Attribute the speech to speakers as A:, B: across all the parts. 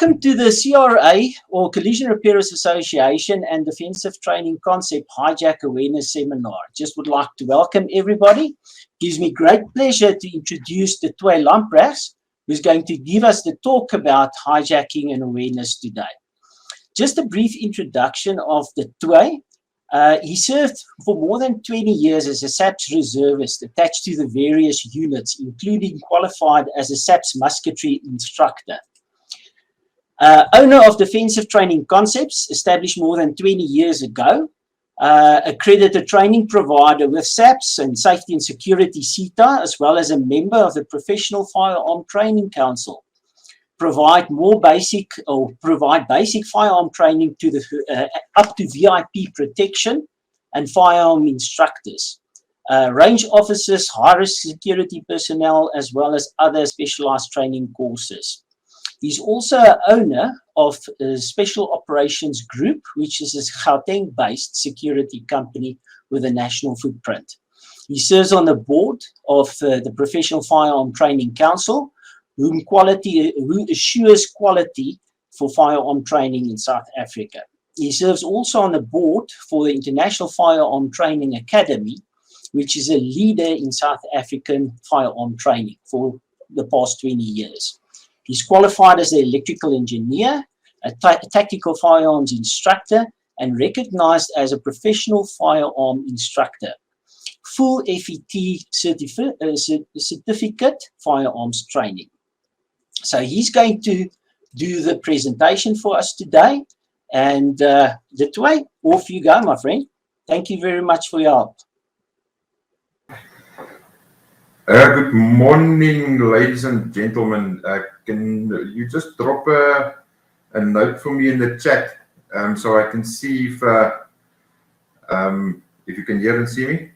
A: Welcome to the CRA, or Collision Repairers Association, and Defensive Training Concept Hijack Awareness Seminar. Just would like to welcome everybody. Gives me great pleasure to introduce DuToit Lambrechts, who's going to give us the talk about hijacking and awareness today. Just a brief introduction of DuToit. He served for more than 20 years as a SAPS reservist attached to the various units, including qualified as a SAPS musketry instructor. Owner of Defensive Training Concepts, established more than 20 years ago, accredited training provider with SAPS and Safety and Security CETA, as well as a member of the Professional Firearm Training Council. Provide basic firearm training to the up to VIP protection and firearm instructors, range officers, high-risk security personnel, as well as other specialized training courses. He's also an owner of a Special Operations Group, which is a Gauteng-based security company with a national footprint. He serves on the board of the Professional Firearm Training Council, who assures quality for firearm training in South Africa. He serves also on the board for the International Firearm Training Academy, which is a leader in South African firearm training for the past 20 years. He's qualified as an electrical engineer, a tactical firearms instructor, and recognized as a professional firearm instructor. Full FET certificate firearms training. So he's going to do the presentation for us today. And DuToit, off you go, my friend. Thank you very much for your help.
B: Good morning, ladies and gentlemen. Can you just drop a note for me in the chat so I can see if you can hear and see me?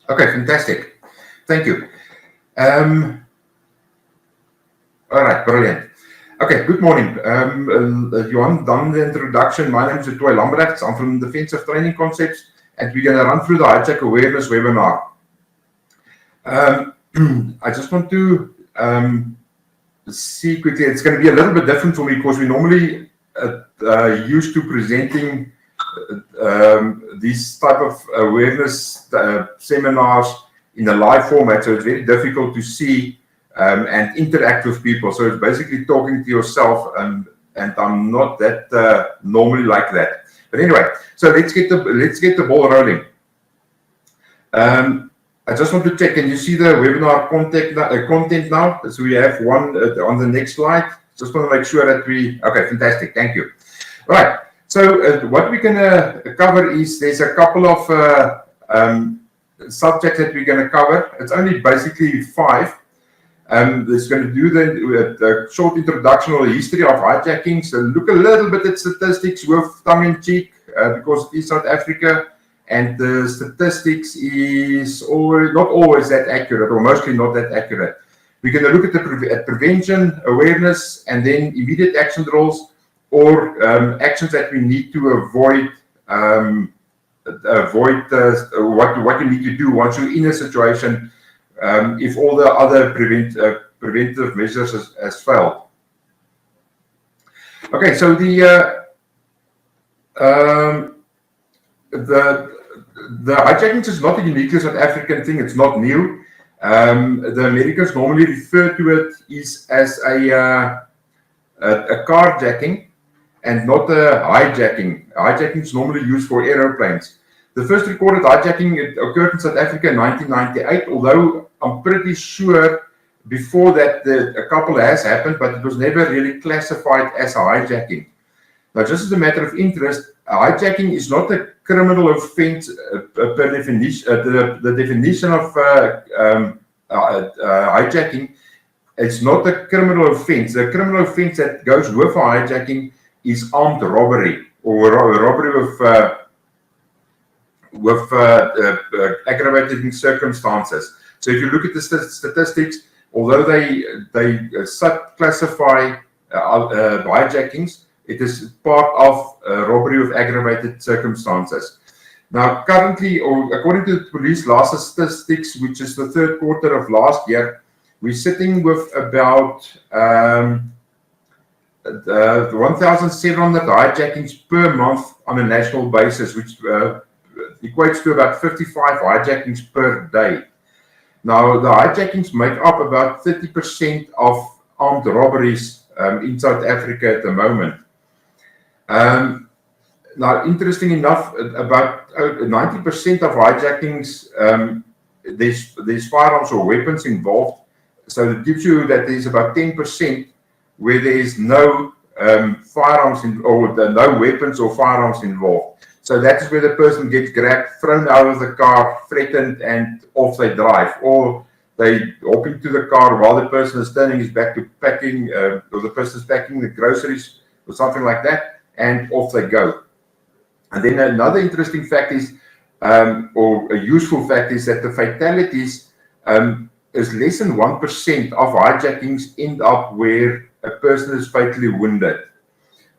B: Okay, fantastic. Thank you. All right, brilliant. Okay, good morning. Johan, done the introduction. My name is DuToit Lambrechts. I'm from Defensive Training Concepts, and we're going to run through the Hijack Awareness webinar. I just want to see quickly. It's going to be a little bit different for me because we normally used to presenting these type of awareness seminars in a live format, so it's very difficult to see and interact with people. So it's basically talking to yourself, and I'm not that normally like that. But anyway, so let's get the ball rolling. I just want to check. Can you see the webinar content now? So we have one on the next slide. Just want to make sure that okay, fantastic. Thank you. All right. So what we're going to cover is there's a couple of subjects that we're going to cover. It's only basically 5. It's going to do the short introduction or the history of hijacking. So look a little bit at statistics with tongue in cheek because it is South Africa, and the statistics is not always that accurate, or mostly not that accurate. We're going to look at prevention, awareness, and then immediate action drills, or actions that we need to avoid what you need to do once you're in a situation if all the other preventive measures has failed. Okay, so the hijacking is not a uniquely South African thing. It's not new. The Americans normally refer to it as a carjacking and not a hijacking. Hijacking is normally used for aeroplanes. The first recorded hijacking occurred in South Africa in 1998, although I'm pretty sure before that a couple has happened, but it was never really classified as a hijacking. Now, just as a matter of interest, hijacking is not a criminal offense per definition. The definition of hijacking, it's not a criminal offense. The criminal offense that goes with hijacking is armed robbery, or robbery with aggravating circumstances. So if you look at the statistics, although they classify hijackings, it is part of robbery with aggravated circumstances. Now, currently, or according to the police last statistics, which is the third quarter of last year, we're sitting with about 1,700 hijackings per month on a national basis, which equates to about 55 hijackings per day. Now, the hijackings make up about 30% of armed robberies in South Africa at the moment. Now, interesting enough, about 90% of hijackings, there's firearms or weapons involved. So it gives you that there's about 10% where there is no firearms or no weapons or firearms involved. So that is where the person gets grabbed, thrown out of the car, threatened, and off they drive. Or they hop into the car while the person is turning his back to packing, or the person is packing the groceries or something like that, and off they go. And then another interesting fact is, or a useful fact is that the fatalities is less than 1% of hijackings end up where a person is fatally wounded.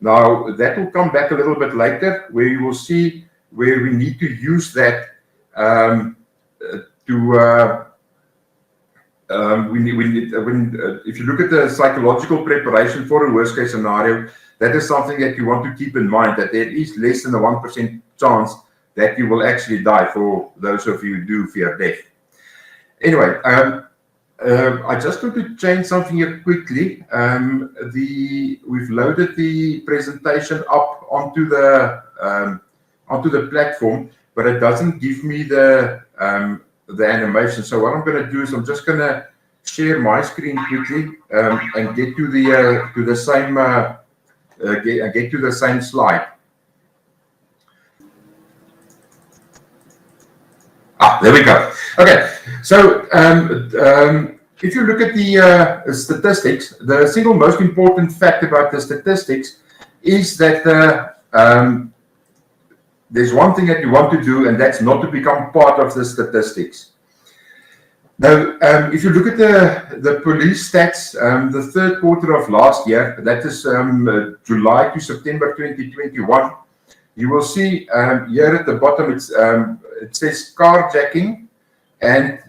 B: Now, that will come back a little bit later, where you will see where we need to use that if you look at the psychological preparation for a worst case scenario, that is something that you want to keep in mind, that there is less than a 1% chance that you will actually die, for those of you who do fear death. Anyway, I just want to change something here quickly. We've loaded the presentation up onto the platform, but it doesn't give me the animation. So what I'm going to do is I'm just going to share my screen quickly and get to the same slide. There we go. Okay, so if you look at the statistics, the single most important fact about the statistics is that there's one thing that you want to do, and that's not to become part of the statistics. Now, if you look at the police stats, the third quarter of last year, that is July to September 2021, you will see here at the bottom, it says carjacking, and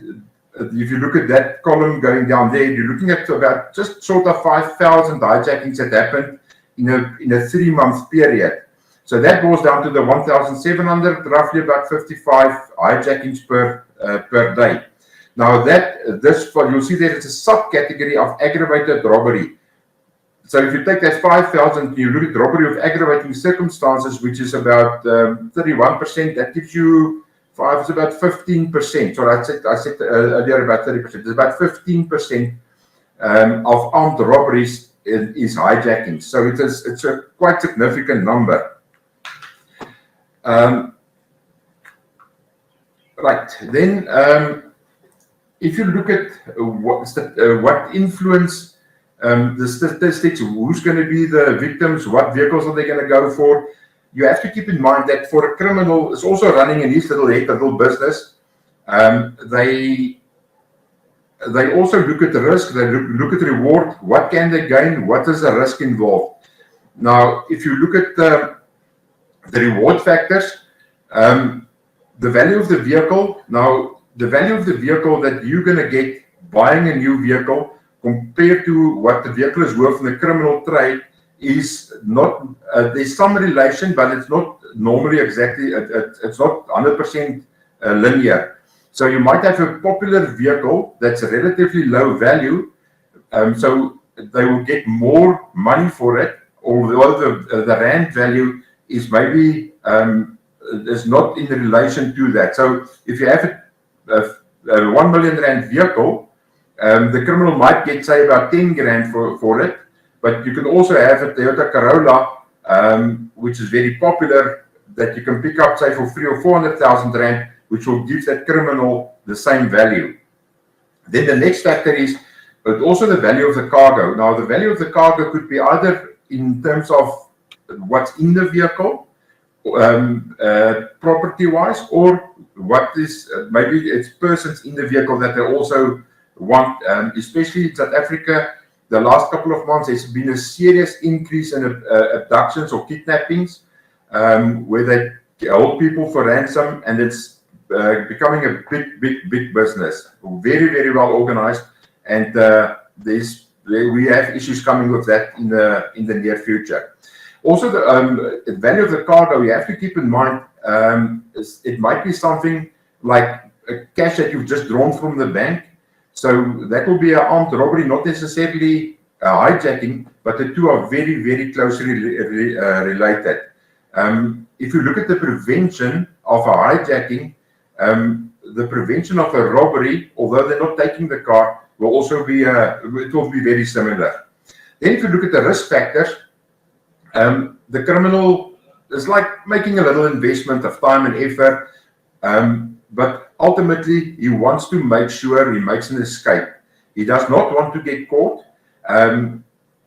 B: if you look at that column going down there, you're looking at about just short of 5,000 hijackings that happened in a 3-month period. So that goes down to the 1,700, roughly about 55 hijackings per day. Now you'll see there is a subcategory of aggravated robbery. So if you take that 5,000, you look at robbery of aggravating circumstances, which is about 31%, that gives you it's about 15%. So I said earlier about 30%. It's about 15% of armed robberies is hijacking. So it's a quite significant number. Right, then if you look at what influence the statistics, who's going to be the victims, what vehicles are they going to go for, you have to keep in mind that for a criminal, it's also running in his little head, a little business. They also look at the risk, they look at the reward, what can they gain, what is the risk involved. Now, if you look at the reward factors, the value of the vehicle, now the value of the vehicle that you're going to get buying a new vehicle compared to what the vehicle is worth in the criminal trade is not, there's some relation, but it's not normally exactly, it's not 100% linear. So you might have a popular vehicle that's a relatively low value, so they will get more money for it, although the rand value is maybe is not in relation to that. So if you have a 1 million rand vehicle, the criminal might get, say, about 10 grand for it, but you can also have a Toyota Corolla, which is very popular, that you can pick up, say, for 300,000 or 400,000 rand, which will give that criminal the same value. Then the next factor is also the value of the cargo. Now, the value of the cargo could be either in terms of what's in the vehicle, property-wise, or what is maybe it's persons in the vehicle that they also want. Especially in South Africa, the last couple of months, there's been a serious increase in abductions or kidnappings, where they hold people for ransom, and it's becoming a big business. Very, very well organized, and we have issues coming with that in the near future. Also, the value of the car, though, you have to keep in mind, it might be something like a cash that you've just drawn from the bank. So that will be an armed robbery, not necessarily hijacking, but the two are very, very closely related. If you look at the prevention of a hijacking, the prevention of a robbery, although they're not taking the car, will also be it will be very similar. Then if you look at the risk factors, the criminal is like making a little investment of time and effort, but ultimately he wants to make sure he makes an escape. He does not want to get caught.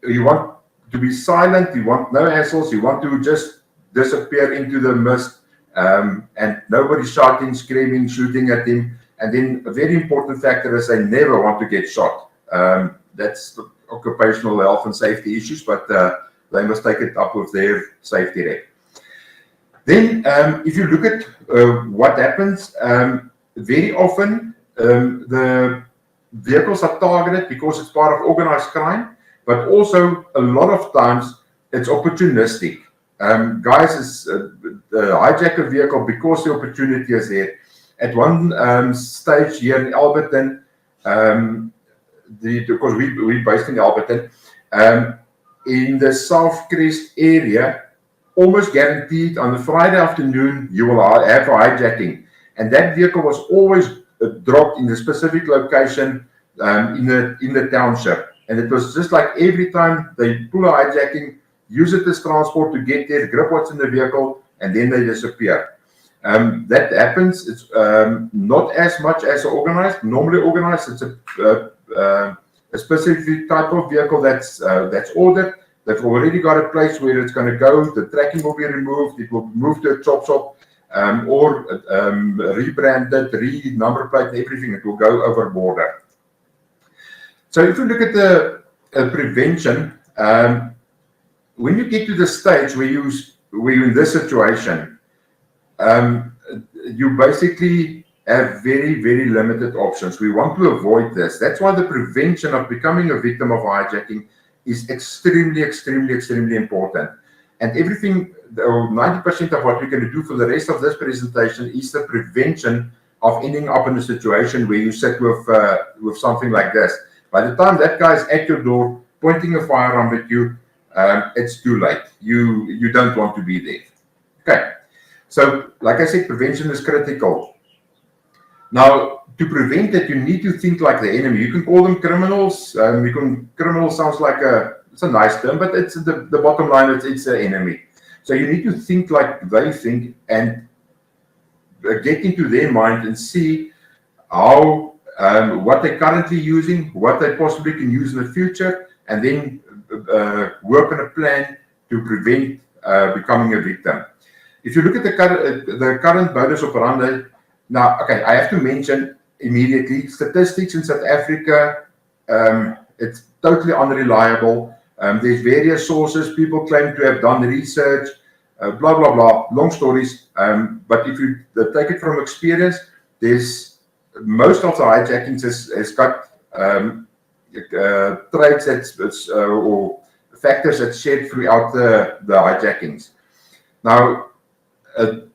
B: You want to be silent, you want no hassles, you want to just disappear into the mist, and nobody shouting, screaming, shooting at him. And then a very important factor is they never want to get shot. That's occupational health and safety issues, but they must take it up with their safety rep. Then if you look at what happens, very often the vehicles are targeted because it's part of organized crime, but also a lot of times it's opportunistic. Guys hijack a vehicle because the opportunity is there. At one stage here in Alberton, because we're based in Alberton, in the South Crest area, almost guaranteed on the Friday afternoon you will have a hijacking, and that vehicle was always dropped in a specific location in the township, and it was just like every time they pull a hijacking, use it as transport to get there, grip what's in the vehicle, and then they disappear. That happens. It's not as much as organized. Normally organized, it's a specific type of vehicle that's ordered. They've already got a place where it's going to go. The tracking will be removed. It will move to a chop shop or rebranded, re-number plate, and everything. It will go over border. So if you look at the prevention, when you get to the stage where you're in this situation, you basically have very, very limited options. We want to avoid this. That's why the prevention of becoming a victim of hijacking is extremely, extremely, extremely important. And everything, 90% of what we're going to do for the rest of this presentation is the prevention of ending up in a situation where you sit with something like this. By the time that guy's at your door, pointing a firearm at you, it's too late. You don't want to be there. Okay. So, like I said, prevention is critical. Now, to prevent it, you need to think like the enemy. You can call them criminals. Criminal sounds like it's a nice term, but it's the bottom line. It's the enemy. So you need to think like they think and get into their mind and see how what they're currently using, what they possibly can use in the future, and then work on a plan to prevent becoming a victim. If you look at the current modus operandi, now, okay, I have to mention immediately, statistics in South Africa, it's totally unreliable. There's various sources, people claim to have done research, blah, blah, blah, long stories. But if you take it from experience, there's most of the hijackings has got traits or factors that's shared throughout the hijackings. Now,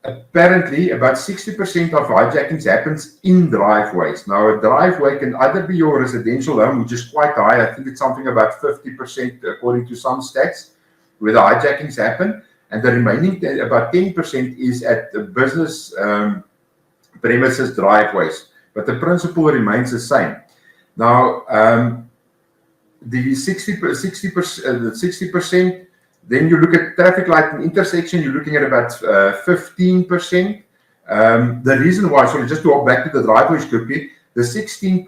B: apparently, about 60% of hijackings happens in driveways. Now, a driveway can either be your residential home, which is quite high. I think it's something about 50% according to some stats, where the hijackings happen. And the remaining about 10% is at the business premises driveways. But the principle remains the same. Now, the 60%, then you look at traffic light and intersection, you're looking at about 15%. The reason why, sorry, just to walk back to the driveways quickly, the 60%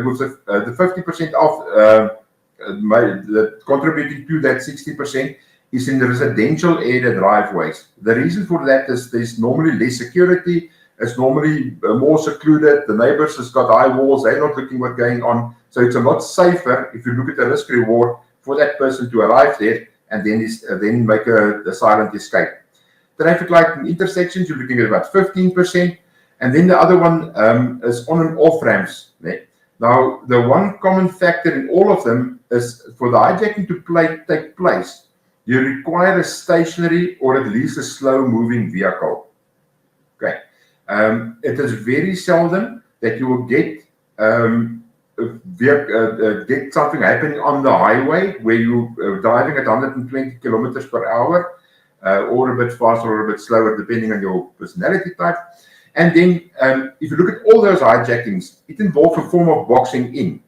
B: with the 50% of contributing to that 60% is in the residential area driveways. The reason for that is there's normally less security. It's normally more secluded. The neighbors has got high walls. They're not looking what's going on. So it's a lot safer if you look at the risk reward for that person to arrive there and then make a silent escape. Traffic light and intersections, you're looking at about 15%. And then the other one is on and off ramps. Now, the one common factor in all of them is for the hijacking to take place, you require a stationary or at least a slow-moving vehicle. Okay. It is very seldom that you will get something happening on the highway where you're driving at 120 kilometers per hour, or a bit faster or a bit slower, depending on your personality type. And then, if you look at all those hijackings, it involves a form of boxing in.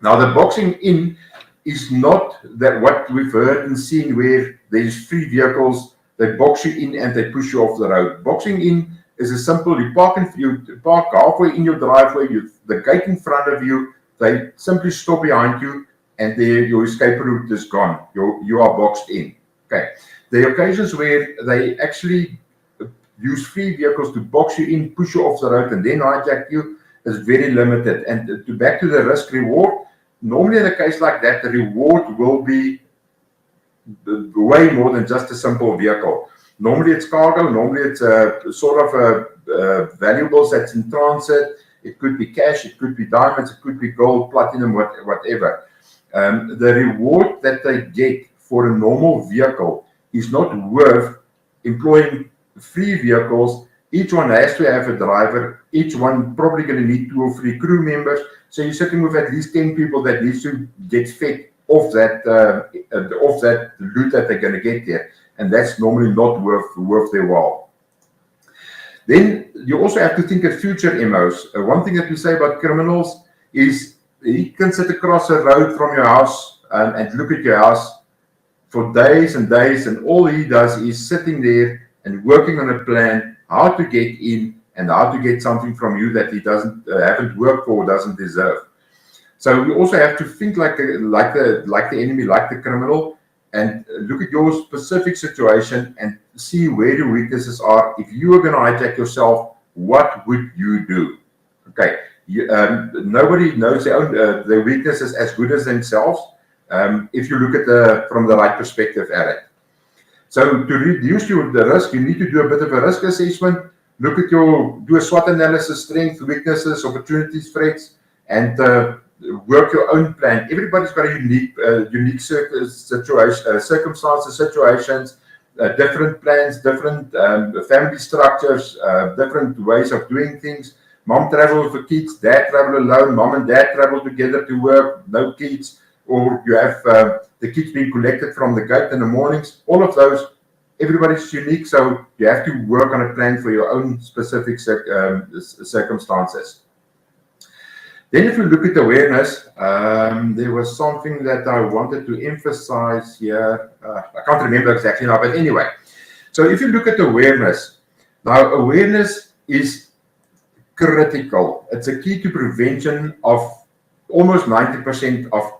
B: Now, the boxing in is not that what we've heard and seen where there's three vehicles, they box you in and they push you off the road. Boxing in is a simple, you park halfway in your driveway, the gate in front of you, they simply stop behind you, and there your escape route is gone. You are boxed in. Okay. The occasions where they actually use three vehicles to box you in, push you off the road, and then hijack you is very limited. And back to the risk reward, normally in a case like that, the reward will be way more than just a simple vehicle. Normally it's cargo, normally it's a sort of valuables that's in transit. It could be cash, it could be diamonds, it could be gold, platinum, whatever. The reward that they get for a normal vehicle is not worth employing three vehicles. Each one has to have a driver. Each one probably going to need 2 or 3 crew members. So you're sitting with at least 10 people that needs to get fed off that loot that they're going to get there. And that's normally not worth their while. Then you also have to think of future MOs. One thing that we say about criminals is he can sit across a road from your house and look at your house for days and days, and all he does is sitting there and working on a plan how to get in and how to get something from you that he haven't worked for or doesn't deserve. So we also have to think like the enemy, like the criminal, and look at your specific situation and see where your weaknesses are. If you are going to hijack yourself, what would you do? Okay, nobody knows their weaknesses as good as themselves. If you look at from the right perspective at it. So to reduce the risk, you need to do a bit of a risk assessment. Look at do a SWOT analysis, strengths, weaknesses, opportunities, threats, and work your own plan. Everybody's got a unique circumstances, situations, different plans, different family structures, different ways of doing things. Mom travels with the kids, dad travel alone, mom and dad travel together to work, no kids, or you have the kids being collected from the gate in the mornings. All of those, everybody's unique, so you have to work on a plan for your own specific circumstances. Then if you look at awareness, there was something that I wanted to emphasize here. I can't remember exactly now, but anyway. So if you look at awareness, now awareness is critical. It's a key to prevention of almost 90% of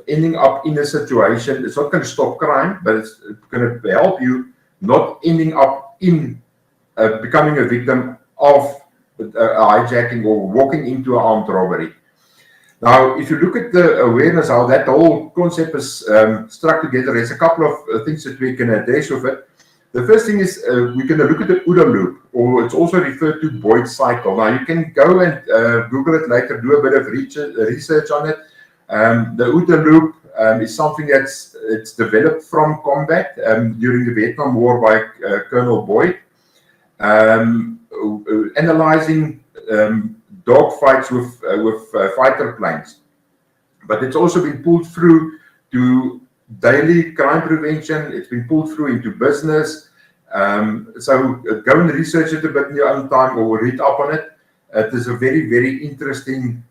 B: ending up in a situation. It's not going to stop crime, but it's going to help you not ending up in becoming a victim of hijacking or walking into an armed robbery. Now, if you look at the awareness, how that whole concept is struck together, there's a couple of things that we can address with it. The first thing is we're going to look at the OODA loop, or it's also referred to Boyd's cycle. Now, you can go and Google it later, do a bit of research on it. The OODA loop is something it's developed from combat during the Vietnam War by Colonel Boyd. Analyzing dogfights with fighter planes, but it's also been pulled through to daily crime prevention. It's been pulled through into business. So go and research it a bit in your own time or read up on it. It is a very, very interesting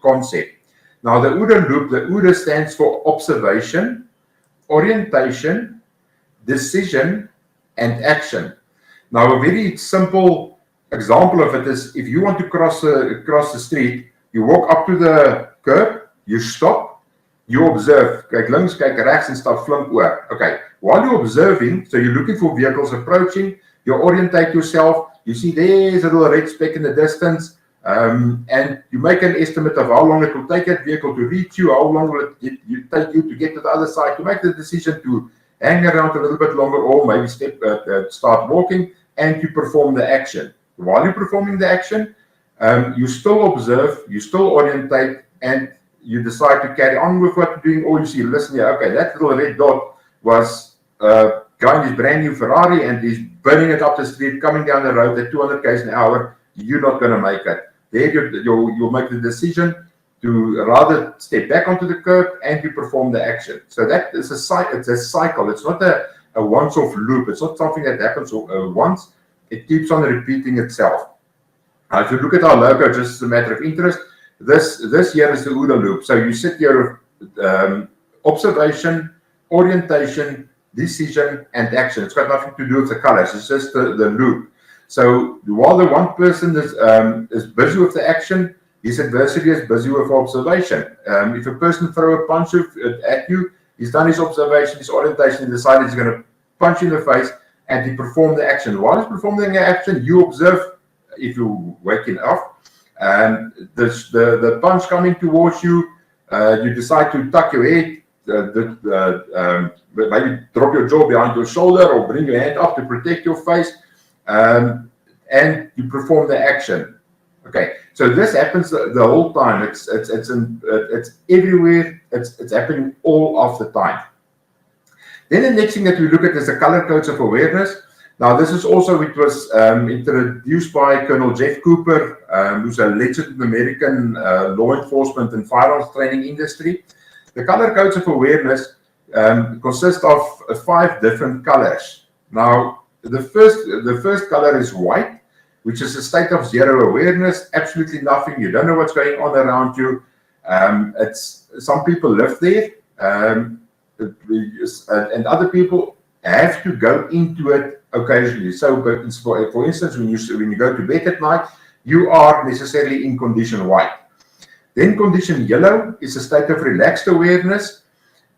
B: concept. Now, the OODA loop, the OODA stands for observation, orientation, decision, and action. Now, a very simple example of it is if you want to cross the street, you walk up to the curb, you stop, you observe, kyk links, kyk rechts, and stap flink oor. Okay, while you're observing, so you're looking for vehicles approaching, you orientate yourself, you see there's a little red speck in the distance, and you make an estimate of how long it will take that vehicle to reach you, how long will it take you to get to the other side, to make the decision to hang around a little bit longer or maybe start walking, and you perform the action. While you're performing the action, you still observe, you still orientate, and you decide to carry on with what you're doing, or you see, listen here, okay, that little red dot was going his brand new Ferrari and he's burning it up the street, coming down the road at 200 km an hour. You're not going to make it. There you'll make the decision to rather step back onto the curb and to perform the action. So that is it's a cycle. It's not a once-off loop. It's not something that happens once. It keeps on repeating itself. If you look at our logo, just as a matter of interest, this here is the OODA loop. So you sit here with observation, orientation, decision, and action. It's got nothing to do with the colors. It's just the loop. So while the one person is busy with the action, his adversary is busy with observation. If a person throws a punch at you, he's done his observation, his orientation, he decided he's going to punch you in the face, and he performed the action. While he's performing the action, you observe. If you're waking up, the punch coming towards you, you decide to tuck your head, maybe drop your jaw behind your shoulder or bring your hand up to protect your face, and you perform the action. Okay, so this happens the whole time. It's everywhere. It's happening all of the time. Then the next thing that we look at is the color codes of awareness. Now, this is also, it was introduced by Colonel Jeff Cooper, who's a legend in the American law enforcement and firearms training industry. The color codes of awareness consist of 5 different colors. Now, the first color is white, which is a state of zero awareness, absolutely nothing. You don't know what's going on around you. Some people live there, and other people have to go into it occasionally. So, for instance, when you go to bed at night, you are necessarily in condition white. Then condition yellow is a state of relaxed awareness.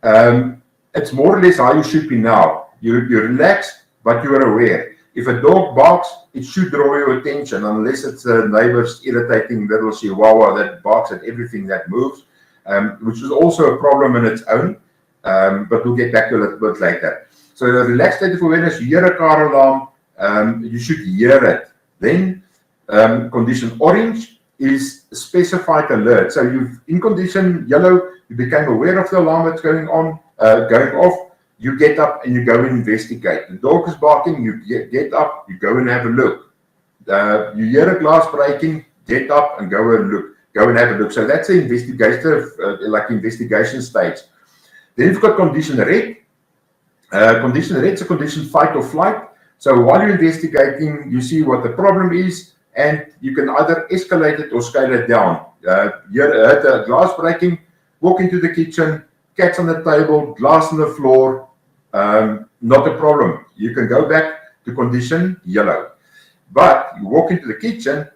B: It's more or less how you should be now. You're relaxed, but you are aware. If a dog barks, it should draw your attention, unless it's a neighbor's irritating little chihuahua that barks at everything that moves, which is also a problem in its own, but we'll get back to it a little bit later. So the relaxed state of awareness, you hear a car alarm, you should hear it. Then condition orange is specified alert. So in condition yellow, you became aware of the alarm that's going off, you get up and you go and investigate. The dog is barking, you get up, you go and have a look. You hear a glass breaking, get up and go and have a look. So that's the investigative, investigation stage. Then you've got condition red. Condition red is a condition fight or flight. So while you're investigating, you see what the problem is, and you can either escalate it or scale it down. You heard a glass breaking, walk into the kitchen, cats on the table, glass on the floor, not a problem. You can go back to condition yellow. But you walk into the kitchen,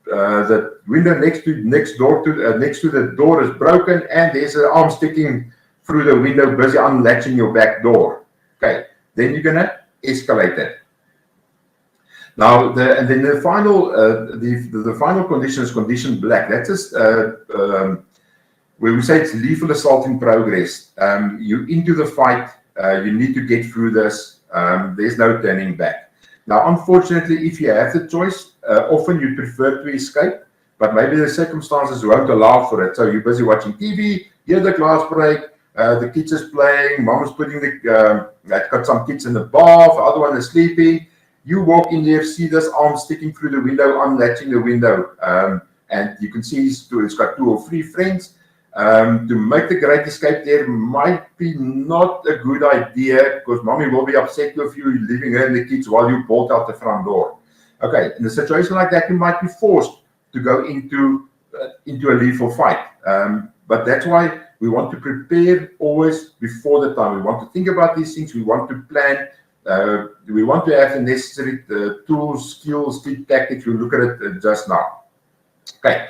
B: the window next to the door is broken, and there's an arm sticking through the window, busy unlatching your back door. Okay, then you're gonna escalate it. Now, then the final condition is condition black. That's just where we say it's lethal assault in progress. You're into the fight. You need to get through this. There's no turning back. Now, unfortunately, if you have the choice, often you prefer to escape, but maybe the circumstances won't allow for it. So you're busy watching TV, hear the glass break, the kids is playing, mom is putting got some kids in the bath, the other one is sleeping. You walk in there, see this arm sticking through the window, unlatching the window, and you can see it's got 2 or 3 friends. To make the great escape there might be not a good idea, because mommy will be upset with you leaving her and the kids while you bolt out the front door. Okay, in a situation like that, you might be forced to go into a lethal fight. But that's why we want to prepare always before the time. We want to think about these things. We want to plan. We want to have the necessary tools, skills, tactics. We look at it just now. Okay.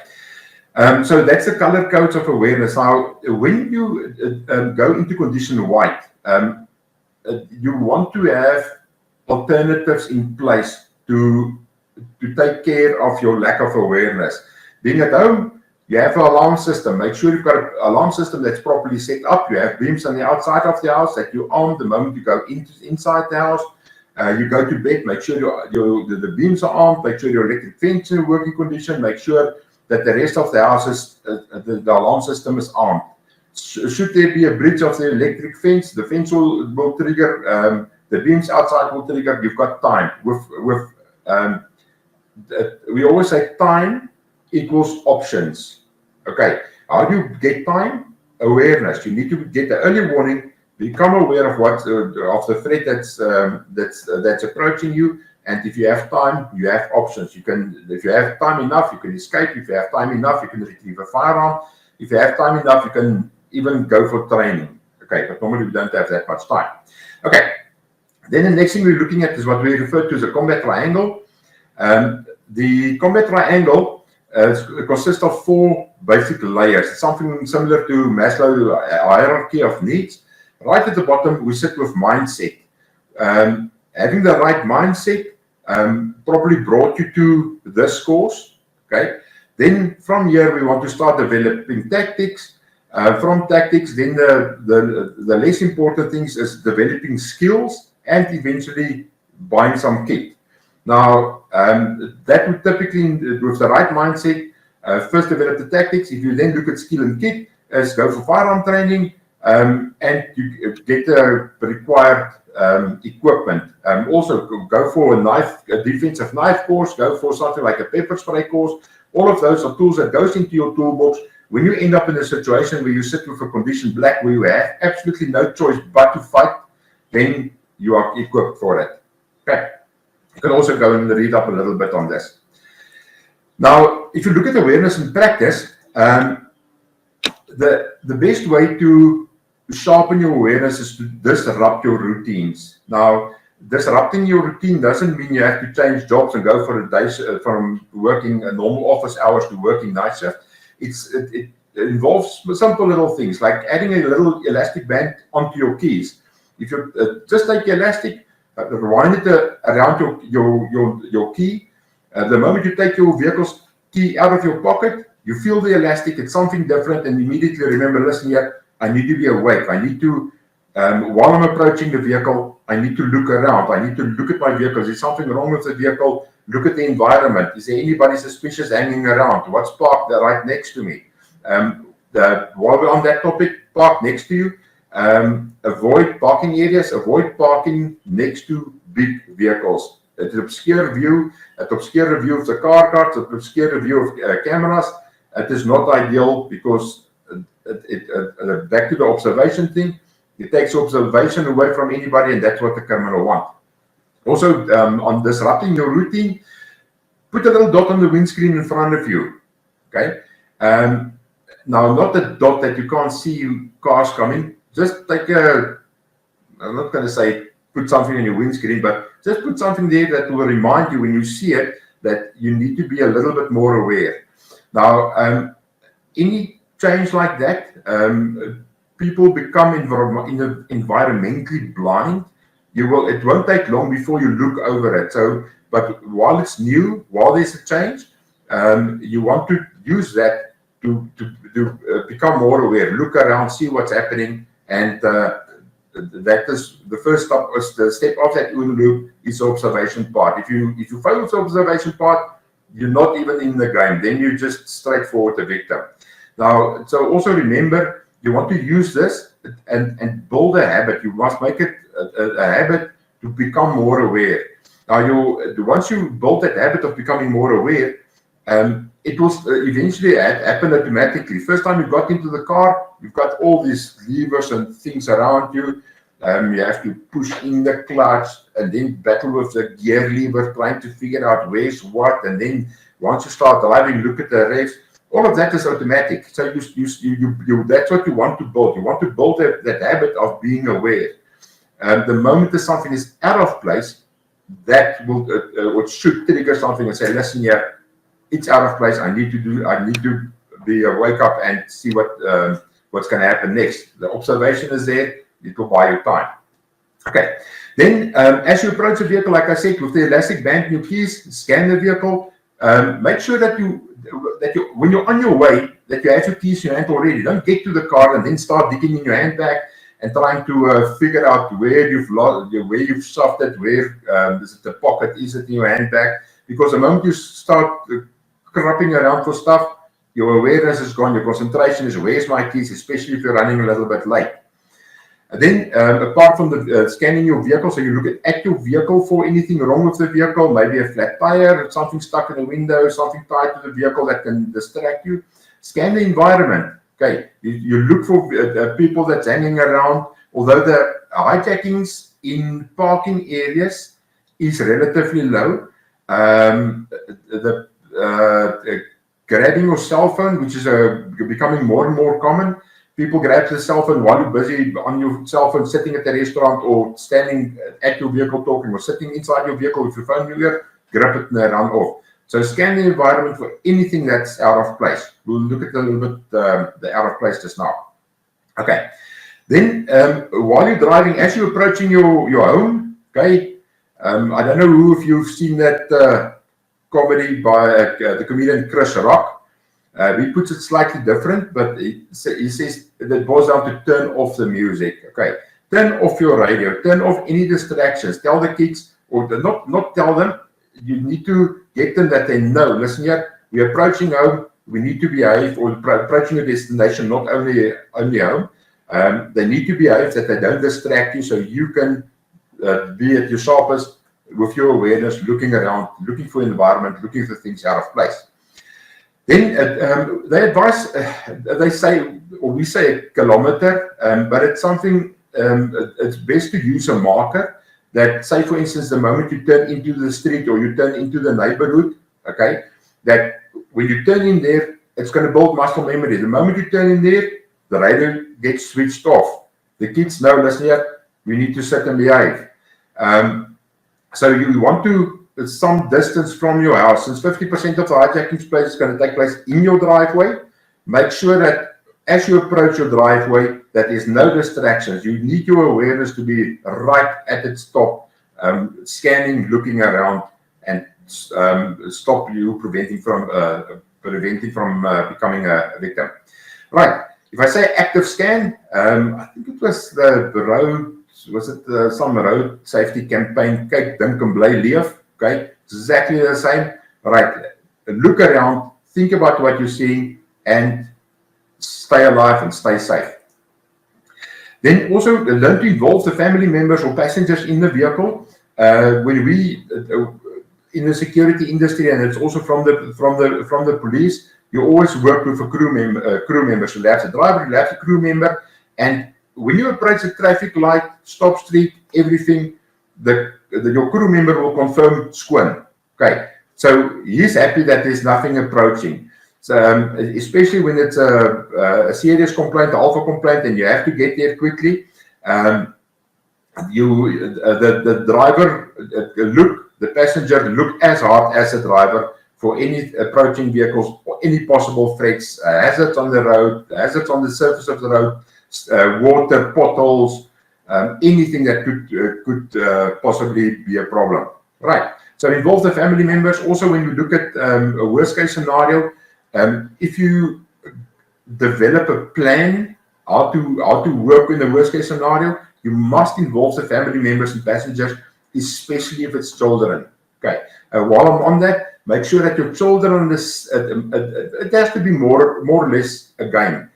B: So that's the color codes of awareness. Now, when you go into condition white, you want to have alternatives in place to take care of your lack of awareness. Being at home, you have an alarm system. Make sure you've got an alarm system that's properly set up. You have beams on the outside of the house that you arm the moment you go inside the house. You go to bed, make sure the beams are armed, make sure your electric fence is in working condition, make sure that the rest of the house is, the alarm system is armed. Should there be a breach of the electric fence, the fence will trigger, the beams outside will trigger. You've got time. We always say time equals options. Okay, how do you get time? Awareness. You need to get the early warning, become aware of what of the threat that's approaching you, and if you have time, you have options. You can, if you have time enough, you can escape. If you have time enough, you can retrieve a firearm. If you have time enough, you can even go for training. Okay, but normally we don't have that much time. Okay, then the next thing we're looking at is what we refer to as a combat triangle. The combat triangle consists of 4 basic layers, something similar to Maslow's hierarchy of needs. Right at the bottom, we sit with mindset. Having the right mindset probably brought you to this course. Okay, then from here we want to start developing tactics. From tactics, then the less important things is developing skills and eventually buying some kit. Now, that would typically, with the right mindset, first develop the tactics. If you then look at skill and kit, is go for firearm training and you get the required equipment. Also, go for a defensive knife course, go for something like a pepper spray course. All of those are tools that goes into your toolbox. When you end up in a situation where you sit with a condition black, where you have absolutely no choice but to fight, then you are equipped for it. Okay. You can also go and read up a little bit on this. Now, if you look at awareness and practice, the best way to sharpen your awareness is to disrupt your routines. Now, disrupting your routine doesn't mean you have to change jobs and go for a day from working normal office hours to working night shift. It involves simple little things like adding a little elastic band onto your keys. If you just take the elastic, rewind it around your key. The moment you take your vehicle's key out of your pocket, you feel the elastic, it's something different, and immediately remember, listen here, I need to be awake. I need to, while I'm approaching the vehicle, I need to look around. I need to look at my vehicle. Is there something wrong with the vehicle? Look at the environment. Is there anybody suspicious hanging around? What's parked right next to me? While we're on that topic, park next to you. Avoid parking areas. Avoid parking next to big vehicles. It obscure view. It obscure view of the car guards. It obscure view of cameras. It is not ideal because back to the observation thing. It takes observation away from anybody, and that's what the criminal wants. Also, on disrupting your routine, put a little dot on the windscreen in front of you. Okay. Now, not a dot that you can't see cars coming. Just take a, I'm not going to say put something in your windscreen, but just put something there that will remind you when you see it that you need to be a little bit more aware. Now, any change like that, people become environmentally blind. It won't take long before you look over it. So, but while it's new, while there's a change, you want to use that to become more aware. Look around, see what's happening, and that is the first step. The step of that OODA loop is the observation part. If you fail the observation part, you're not even in the game. Then you just straightforward the victim. Now, so also remember, you want to use this and build a habit. You must make it a habit to become more aware. Now, once you build that habit of becoming more aware, it will eventually happen automatically. First time you got into the car, you've got all these levers and things around you. You have to push in the clutch and then battle with the gear lever, trying to figure out where's what. And then once you start driving, look at the revs. All of that is automatic. So that's what you want to build. You want to build that habit of being aware. The moment that something is out of place, that will should trigger something and say, listen here, it's out of place. I need to wake up and see what's going to happen next. The observation is there. It will buy you time. Okay. Then as you approach the vehicle, like I said, with the elastic band in your keys, scan the vehicle. Make sure that when you're on your way, that you have your keys in your hand already. Don't get to the car and then start digging in your handbag. and trying to figure out where you've lost, where you've softed, where is it the pocket, is it in your handbag? Because the moment you start groping around for stuff, your awareness is gone, your concentration is, where's my keys, especially if you're running a little bit late. And then, apart from the scanning your vehicle, so you look at your vehicle for anything wrong with the vehicle, maybe a flat tire, something stuck in the window, something tied to the vehicle that can distract you. Scan the environment. Okay, you look for people that's hanging around. Although the hijackings in parking areas is relatively low, grabbing your cell phone, which is becoming more and more common. People grab the cell phone while you're busy on your cell phone, sitting at the restaurant or standing at your vehicle talking, or sitting inside your vehicle with your phone in your ear, grab it and run off. So scan the environment for anything that's out of place. We'll look at a little bit the out of place just now. Okay. Then while you're driving, as you're approaching your home, okay, I don't know if you've seen that comedy by the comedian Chris Rock. He puts it slightly different, but he says that boils down to turn off the music. Okay, turn off your radio, turn off any distractions. Tell the kids, or not tell them. You need to get them that they know. Listen here, we're approaching home. We need to behave, or approaching a destination, not only home. They need to behave, that they don't distract you, so you can be at your sharpest with your awareness, looking around, looking for environment, looking for things out of place. Then they advise, they say, or we say a kilometer, but it's something, it's best to use a marker that, say for instance, the moment you turn into the street or you turn into the neighborhood, okay, that when you turn in there, it's going to build muscle memory. The moment you turn in there, the radio gets switched off. The kids know, listen here, we need to sit and behave. So you want to, some distance from your house, since 50% of the hijacking place is going to take place in your driveway, make sure that as you approach your driveway, that there's no distractions. You need your awareness to be right at its top, scanning, looking around, and stop you preventing from becoming a victim. Right. If I say active scan, I think it was the road. Was it some road safety campaign? Kyk, dink en bly leef. Okay, exactly the same. Right, look around, think about what you're seeing, and stay alive and stay safe. Then also learn to involve the family members or passengers in the vehicle. When we in the security industry, and it's also from the police, you always work with a crew member. So that's a driver, that's a crew member, and when you approach a traffic light, stop street, everything, your crew member will confirm squin. Okay, so he's happy that there's nothing approaching. So especially when it's a serious complaint, an alpha complaint, and you have to get there quickly. The driver the passenger look as hard as the driver for any approaching vehicles or any possible threats, hazards on the road, hazards on the surface of the road, water, potholes, anything that could possibly be a problem. Right. So involve the family members. Also, when you look at a worst case scenario, if you develop a plan how to work in the worst case scenario, you must involve the family members and passengers, especially if it's children. Okay. While I'm on that, make sure that your children, it has to be more or less a game.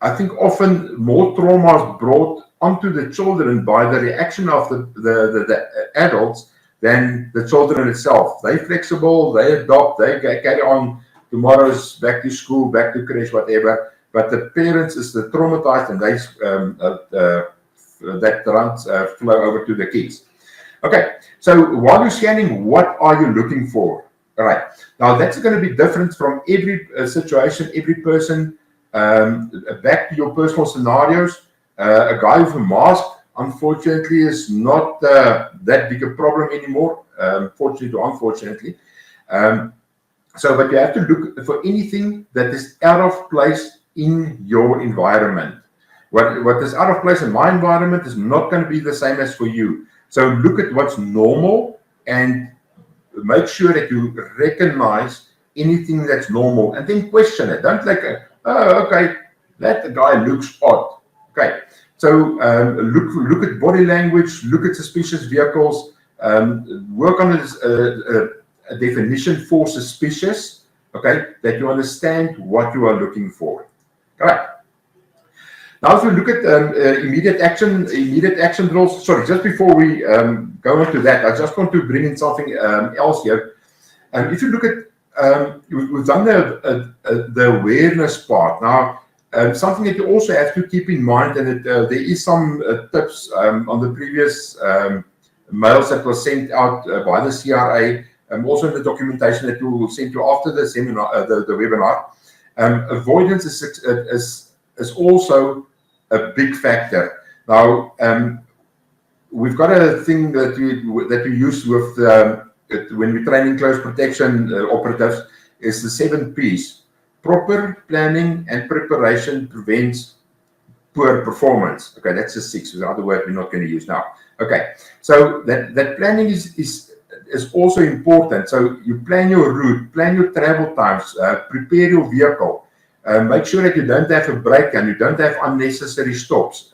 B: I think often more trauma is brought onto the children by the reaction of the adults than the children itself. They're flexible, they adopt, they carry on. Tomorrow's back to school, back to creche, whatever. But the parents is the traumatized, and that runs flow over to the kids. Okay, so while you're scanning, what are you looking for? All right, now that's going to be different from every situation, every person. Back to your personal scenarios, a guy with a mask, unfortunately, is not that big a problem anymore, fortunately or unfortunately. But you have to look for anything that is out of place in your environment. What is out of place in my environment is not going to be the same as for you. So look at what's normal and make sure that you recognize anything that's normal and then question it. Don't like, oh, okay, that guy looks odd. Okay, So look at body language, look at suspicious vehicles, work on a definition for suspicious, okay, that you understand what you are looking for. Correct. Now, if we look at immediate action drills, sorry, just before we go into that, I just want to bring in something else here. If you look at, we've done the awareness part. Now, something that you also have to keep in mind, and there is some tips on the previous mails that was sent out by the CRA, also in the documentation that we will send you after the seminar, the webinar. Avoidance is also a big factor. Now, we've got a thing that we use with when we're training close protection operatives, is the 7 P's. Proper planning and preparation prevents poor performance. Okay, that's the 6. The other word we're not going to use now. Okay, so that planning is also important. So you plan your route, plan your travel times, prepare your vehicle, make sure that you don't have a break and you don't have unnecessary stops.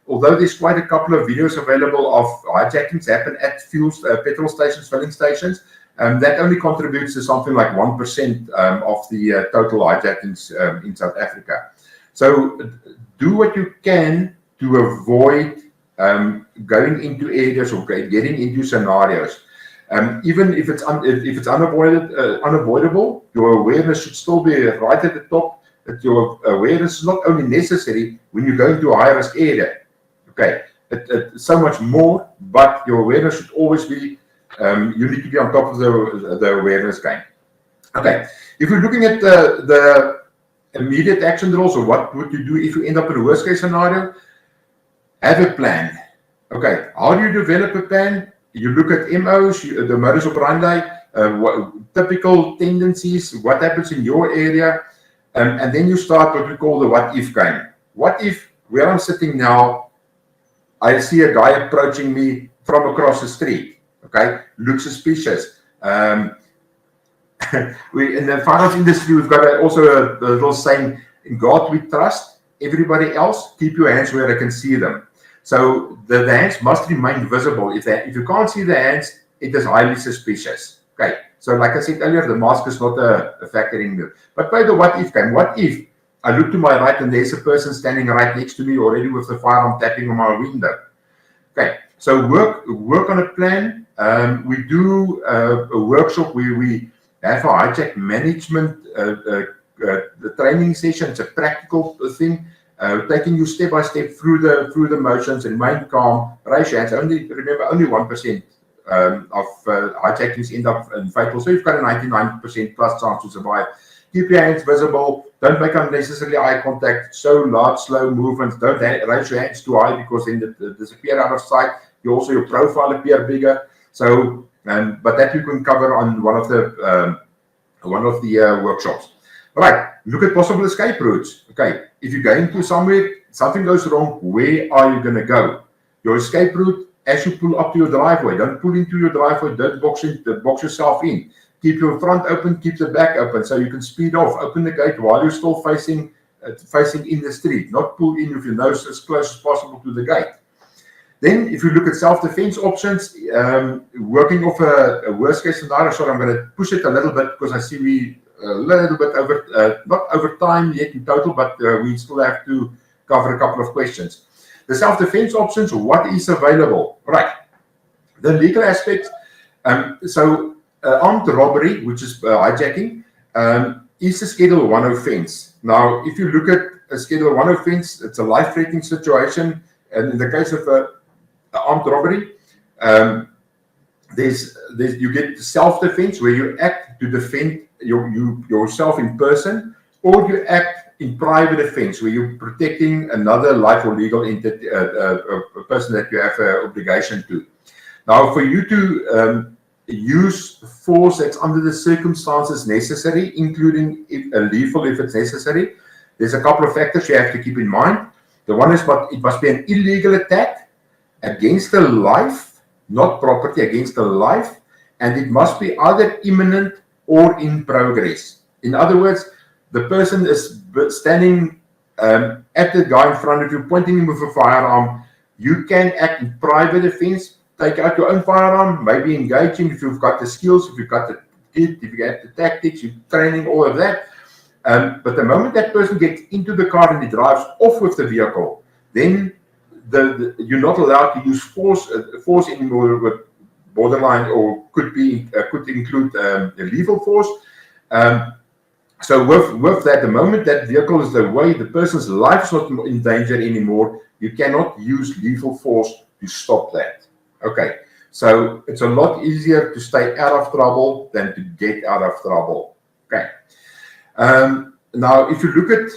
B: Although there's quite a couple of videos available of hijackings happen at petrol stations, filling stations, that only contributes to something like 1% of the total hijackings in South Africa. So do what you can to avoid going into areas or getting into scenarios. Even if it's unavoidable, your awareness should still be right at the top. That your awareness is not only necessary when you go into a high-risk area. Okay, it's so much more, but your awareness should always be. You need to be on top of the awareness game. Okay, if you're looking at the immediate action drills, or what would you do if you end up in a worst case scenario? Have a plan. Okay, how do you develop a plan? You look at MOs, the modus operandi, typical tendencies, what happens in your area, and then you start what we call the what if game. What if, where I'm sitting now, I see a guy approaching me from across the street? Okay, looks suspicious. In the finance industry, we've got also a little saying, in God we trust, everybody else, keep your hands where I can see them. So the hands must remain visible. If you can't see the hands, it is highly suspicious. Okay, so like I said earlier, the mask is not a factor in there. But by the what if game, what if I look to my right and there's a person standing right next to me already with the firearm tapping on my window? Okay, so work on a plan. We do a workshop where we have a hijack management the training session. It's a practical thing, taking you step by step through the motions, and remain calm, raise your hands. Remember, only 1% of hijackings end up in fatal, so you've got a 99% plus chance to survive. Keep your hands visible. Don't make unnecessarily eye contact. So large, slow movements. Don't raise your hands too high, because then they disappear out of sight. Your profile appear bigger. So, but that you can cover on one of the workshops. Right. Look at possible escape routes. Okay. If you're going to somewhere, something goes wrong, where are you going to go? Your escape route, as you pull up to your driveway, don't pull into your driveway. Don't box yourself in. Keep your front open, keep the back open, so you can speed off. Open the gate while you're still facing in the street. Not pull in with your nose as close as possible to the gate. Then, if you look at self-defense options, working off a worst-case scenario. Sorry, I'm going to push it a little bit because I see we a little bit over, not over time yet in total, but we still have to cover a couple of questions. The self-defense options, what is available? Right. The legal aspect. Armed robbery, which is hijacking, is a Schedule 1 offense. Now, if you look at a Schedule 1 offense, it's a life-threatening situation. And in the case of armed robbery, you get self-defense, where you act to defend yourself in person, or you act in private defense, where you're protecting another life or legal entity, a person that you have an obligation to. Now, for you to use force that's under the circumstances necessary, including lethal if it's necessary, there's a couple of factors you have to keep in mind. The one is, but it must be an illegal attack against the life, not property, against the life, and it must be either imminent or in progress. In other words, the person is standing at the guy in front of you, pointing him with a firearm. You can act in private defense, take out your own firearm, maybe engage him if you've got the skills, if you've got the kit, if you have the tactics, you're training, all of that. But the moment that person gets into the car and he drives off with the vehicle, then you're not allowed to use force anymore with borderline, or could include lethal force. So with that, the moment that vehicle is away, the person's life is not in danger anymore. You cannot use lethal force to stop that. Okay, so it's a lot easier to stay out of trouble than to get out of trouble. Okay. Now, if you look at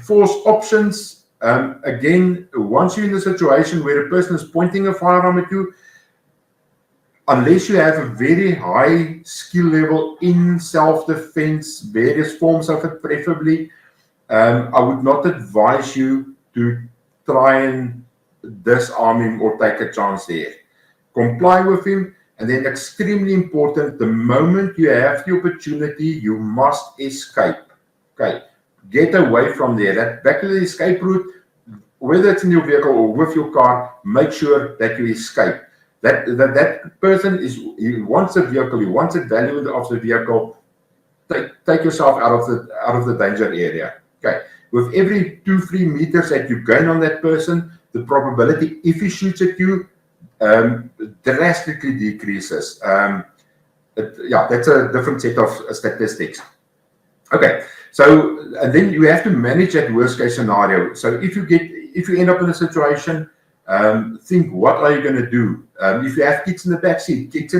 B: force options, again, once you're in a situation where a person is pointing a firearm at you, unless you have a very high skill level in self-defense, various forms of it preferably, I would not advise you to try and disarm him or take a chance there. Comply with him, and then extremely important, the moment you have the opportunity, you must escape. Okay, get away from there. That back to the escape route, whether it's in your vehicle or with your car, make sure that you escape. That person he wants a vehicle, he wants the value of the vehicle. Take yourself out of the danger area. Okay, with every 2-3 meters that you gain on that person, the probability if he shoots at you drastically decreases. Yeah, that's a different set of statistics. Okay, so and then you have to manage that worst case scenario. So if you end up in a situation, think, what are you going to do? If you have kids in the back seat, kids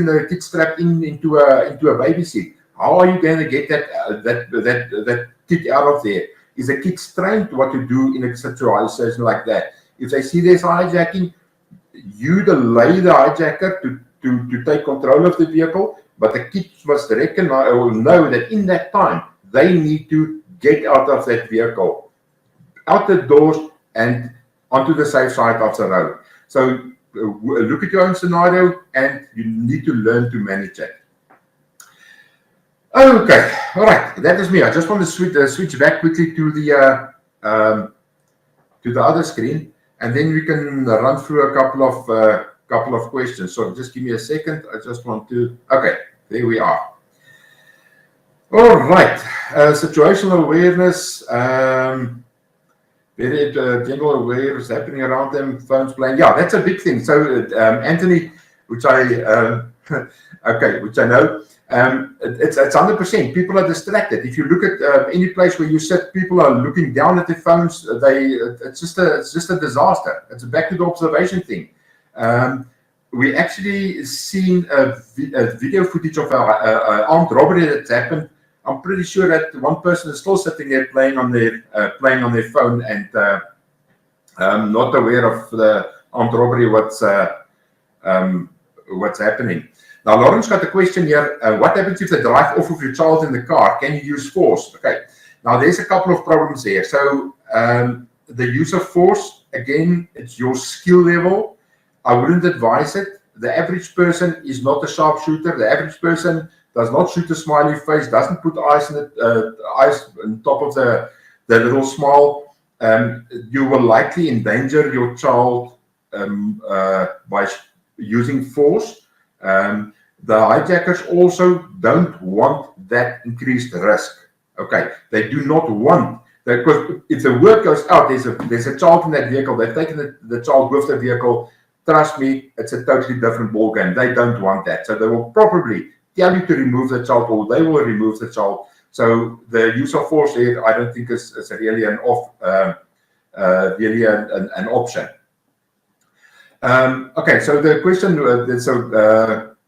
B: strapped into a baby seat, how are you going to get that kid out of there? Is the kid trained what to do in a situation like that? If they see there's hijacking, you delay the hijacker to take control of the vehicle, but the kids must recognize or know that in that time they need to get out of that vehicle, out the doors and onto the safe side of the road. So look at your own scenario, and you need to learn to manage it. Okay, all right, that is me. I just want to switch back quickly to the other screen, and then we can run through a couple of questions. So just give me a second. I just want to. Okay, there we are. All right, situational awareness. Very general awareness happening around them, phones playing. Yeah, that's a big thing. So Anthony, which I know, it's 100%. People are distracted. If you look at any place where you sit, people are looking down at their phones. It's just a disaster. It's a back to the observation thing. We actually seen a video footage of an armed robbery that's happened. I'm pretty sure that one person is still sitting there playing on their phone and not aware of the armed robbery. What's happening? Now, Lawrence got a question here. What happens if they drive off with your child in the car? Can you use force? Okay. Now, there's a couple of problems there. So the use of force, again, it's your skill level. I wouldn't advise it. The average person is not a sharpshooter. The average person does not shoot a smiley face, doesn't put eyes on top of the little smile. You will likely endanger your child by using force. The hijackers also don't want that increased risk. Okay, they do not want that, because if the word goes out, there's a child in that vehicle, they've taken the child with the vehicle. Trust me, it's a totally different ballgame. They don't want that, so they will probably tell you to remove the child, or they will remove the child. So the use of force here, I don't think is really an option. Okay, so the question,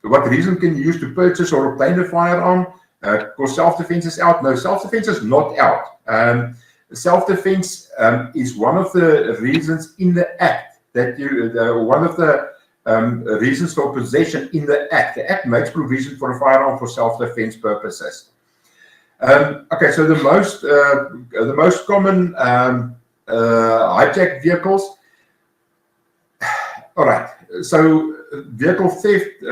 B: what reason can you use to purchase or obtain a firearm? Because self-defense is out. No, self-defense is not out. Self-defense is one of the reasons in the Act that one of the reasons for possession in the Act. The Act makes provision for a firearm for self-defense purposes. Okay, so the most common hijacked vehicles. All right, so vehicle theft.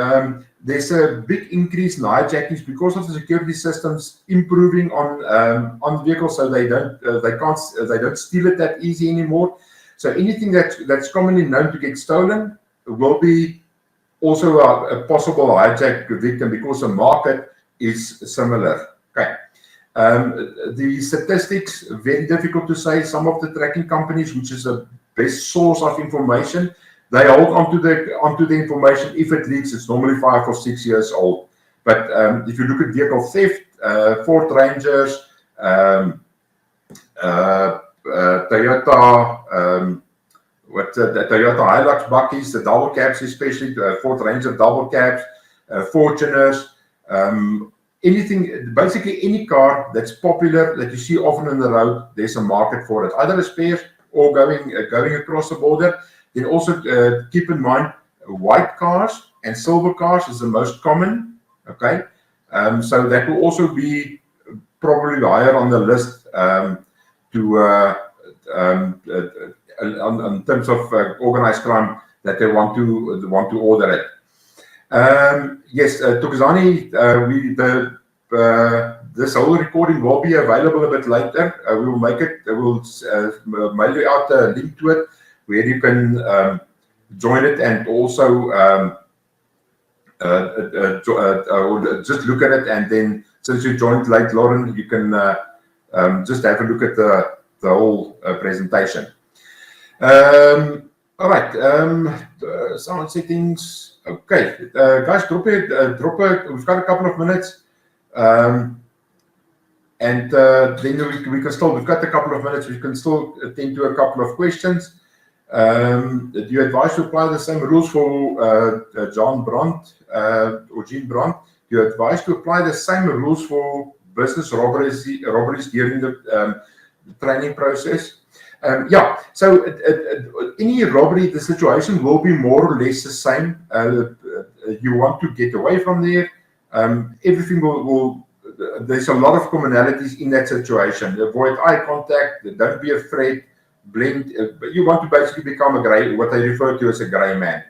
B: there's a big increase in hijackings because of the security systems improving on vehicles, so they don't steal it that easy anymore. So anything that's commonly known to get stolen will be also a possible hijack victim because the market is similar. Okay. The statistics, very difficult to say. Some of the tracking companies, which is the best source of information, they hold onto the information. If it leaks, it's normally 5 or 6 years old. But if you look at vehicle theft, Ford Rangers, Toyota, the Toyota Hilux buckies, the double cabs, especially Ford Ranger double cabs, Fortuners, anything, basically any car that's popular that you see often on the road, there's a market for it, either as pairs or going across the border. Then also keep in mind white cars and silver cars is the most common. Okay, so that will also be probably higher on the list in terms of organized crime that they want to order it. Yes, Tukhzani, this whole recording will be available a bit later. We will make it. We'll mail you out a link to it where you can join it and also just look at it. And then, since you joined late, Lauren, you can just have a look at the whole presentation. All right, sound settings. Okay, guys, drop it. We've got a couple of minutes, and then we can still. We've got a couple of minutes. We can still attend to a couple of questions. Do you advise to apply the same rules for John Brandt or Jean Brandt? Do you advise to apply the same rules for business robberies during the training process? Yeah, so any robbery, the situation will be more or less the same. You want to get away from there. Everything will there's a lot of commonalities in that situation. Avoid eye contact, don't be afraid, blend. You want to basically become what I refer to as a grey man.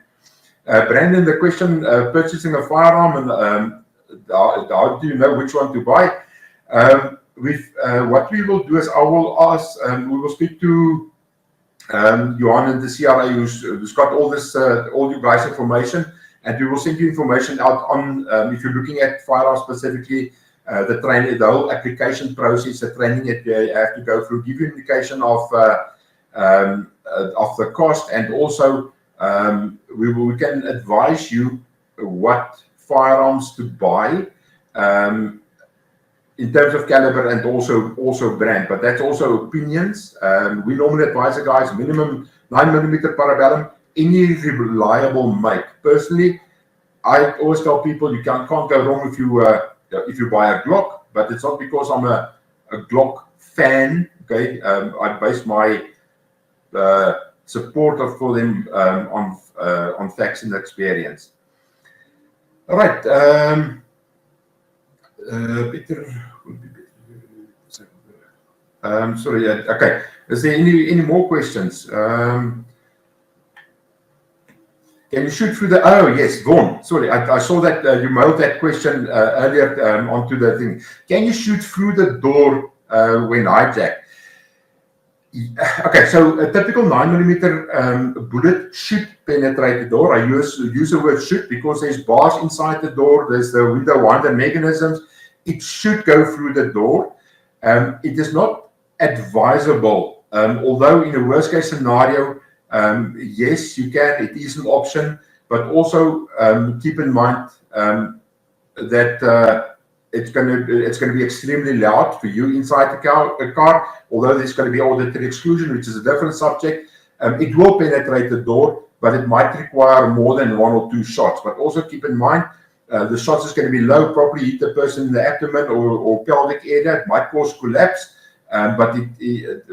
B: Brandon, the question, purchasing a firearm, and how do you know which one to buy? What we will do is I will ask, we will speak to Johan and the CRA who's got all you guys information, and we will send you information out on if you're looking at firearms specifically, the training, the whole application process, the training that you have to go through, give you indication of the cost, and also we can advise you what firearms to buy. In terms of caliber and also brand, but that's also opinions. We normally advise the guys minimum 9mm parabellum, any reliable make. Personally, I always tell people you can't go wrong if you buy a Glock, but it's not because I'm a Glock fan. Okay, I base my support for them on facts and experience. All right. Peter, sorry. Okay. Is there any more questions? Can you shoot through the? Oh yes, Vaughan. Sorry, I saw that you mailed that question earlier onto the thing. Can you shoot through the door when hijacked? Okay, so a typical 9mm bullet should penetrate the door. I use the word should because there's bars inside the door. There's the window winder mechanisms. It should go through the door. It is not advisable, although in a worst case scenario, yes, you can. It is an option, but also keep in mind that it's going to be extremely loud for you inside the car. Although there's going to be auditory exclusion, which is a different subject. It will penetrate the door, but it might require more than 1 or 2 shots. But also keep in mind, the shots is going to be low, probably hit the person in the abdomen or pelvic area. It might cause collapse, but the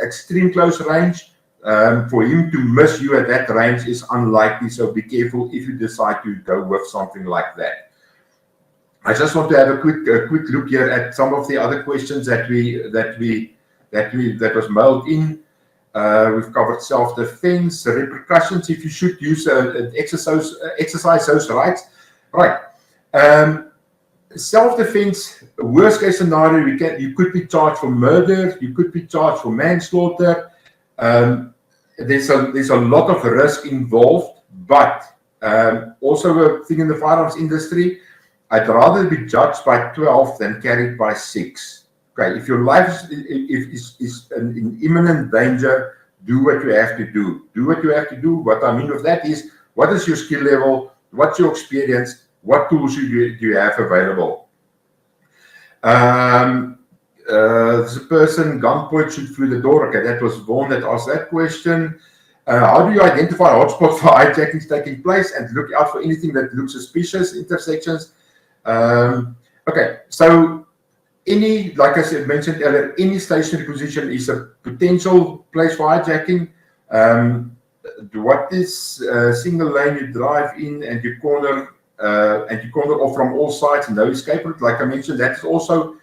B: extreme close range, for him to miss you at that range is unlikely. So be careful if you decide to go with something like that. I just want to have a quick look here at some of the other questions that was mailed in. We've covered self-defense, repercussions if you should use exercise those rights. Right. Self-defense, worst case scenario, you could be charged for murder, you could be charged for manslaughter. There's a lot of risk involved, but also a thing in the firearms industry, I'd rather be judged by 12 than carried by 6. Okay, if your life is in imminent danger, do what you have to do. Do what you have to do. What I mean with that is, what is your skill level? What's your experience? What tools do you have available? There's a person, gunpoint shoot through the door. Okay, that was Vaughan that asked that question. How do you identify hotspots for hijackings taking place and look out for anything that looks suspicious, intersections? Okay, so like I said, mentioned earlier, any stationary position is a potential place for hijacking. What is single lane you drive in and you corner off from all sides and no escape route? Like I mentioned, that's also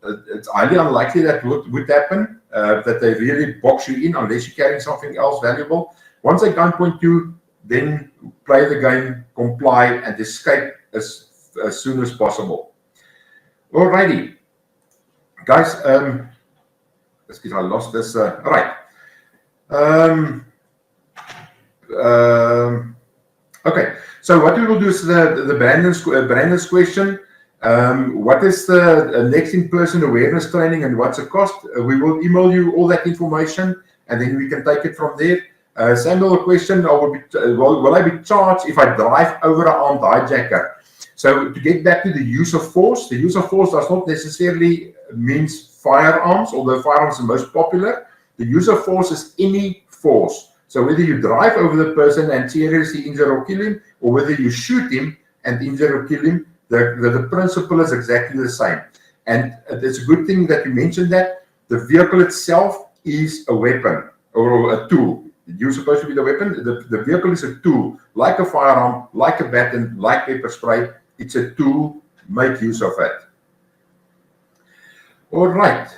B: it's highly unlikely that would happen, that they really box you in unless you're carrying something else valuable. Once they gunpoint you, then play the game, comply, and escape as soon as possible. Alrighty, guys. Excuse me, I lost this. All right. Okay. So what we will do is the Brandon's question. What is the next in-person awareness training and what's the cost? We will email you all that information and then we can take it from there. Samuel, a question: will I be charged if I drive over an armed hijacker? So to get back to the use of force, the use of force does not necessarily means firearms, although firearms are the most popular. The use of force is any force. So whether you drive over the person and seriously injure or kill him, or whether you shoot him and injure or kill him, the principle is exactly the same. And it's a good thing that you mentioned that. The vehicle itself is a weapon or a tool. You're supposed to be the weapon. The vehicle is a tool, like a firearm, like a baton, like pepper spray. It's a tool. Make use of it. All right.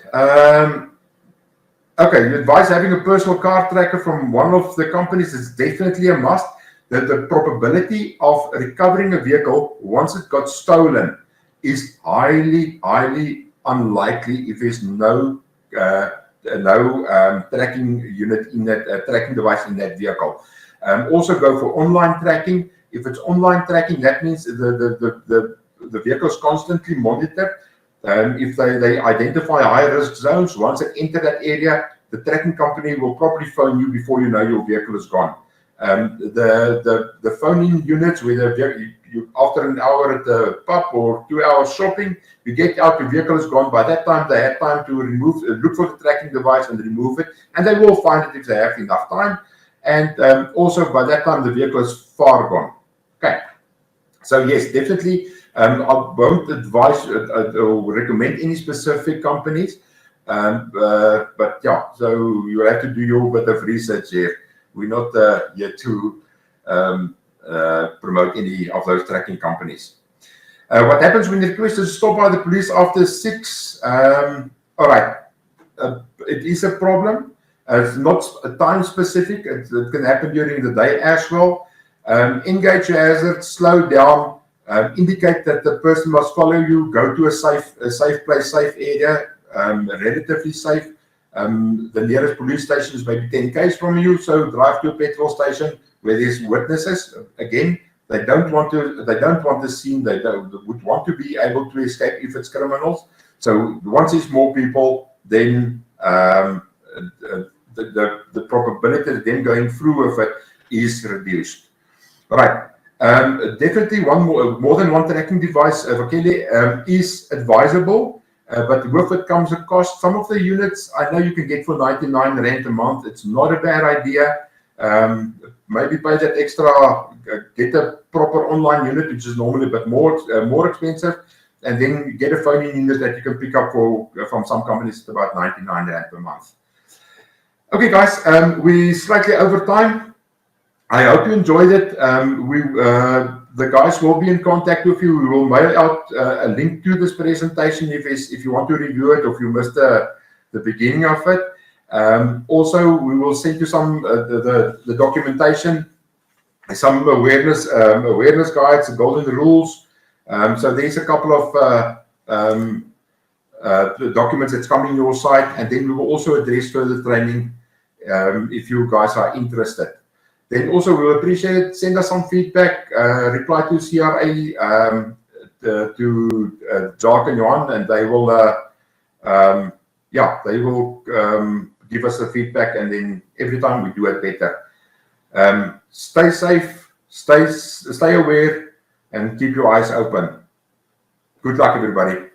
B: Okay, you advise having a personal car tracker from one of the companies is definitely a must. The probability of recovering a vehicle once it got stolen is highly, highly unlikely if there's no tracking unit in that tracking device in that vehicle. Also go for online tracking. If it's online tracking, that means the vehicle is constantly monitored. If they identify high-risk zones, once they enter that area, the tracking company will probably phone you before you know your vehicle is gone. The phoning units, whether you after an hour at the pub or 2 hours shopping, you get out, your vehicle is gone. By that time, they had time to look for the tracking device and remove it, and they will find it if they have enough time. And also, by that time, the vehicle is far gone. Okay, so yes, definitely. I won't advise or recommend any specific companies, but yeah, so you have to do your bit of research here. We're not here to promote any of those tracking companies. What happens when the request is stopped by the police after 6? All right, it is a problem. It's not time specific. It can happen during the day as well. Engage your hazard, slow down. Indicate that the person must follow you. Go to a safe place, safe area, relatively safe. The nearest police station is maybe 10 km from you, so drive to a petrol station where there's witnesses. Again, they don't want the scene. They would want to be able to escape if it's criminals. So once there's more people, then the probability of them going through with it is reduced. All right. Definitely more than one tracking device, is advisable, but with it comes a cost. Some of the units I know you can get for 99 Rand a month. It's not a bad idea. Maybe pay that extra, get a proper online unit, which is normally a bit more expensive, and then get a phoning unit that you can pick up from some companies at about 99 Rand per month. Okay, guys, we're slightly over time. I hope you enjoyed it. The guys will be in contact with you. We will mail out a link to this presentation if you want to review it or if you missed the beginning of it. Also, we will send you some the documentation, some awareness guides, the golden rules, So there's a couple of documents that's coming your site, and then we will also address further training if you guys are interested. Then also we will appreciate, send us some feedback, reply to CRA, to Jacques and Johan, and they will give us the feedback, and then every time we do it better. Stay safe, stay aware, and keep your eyes open. Good luck, everybody.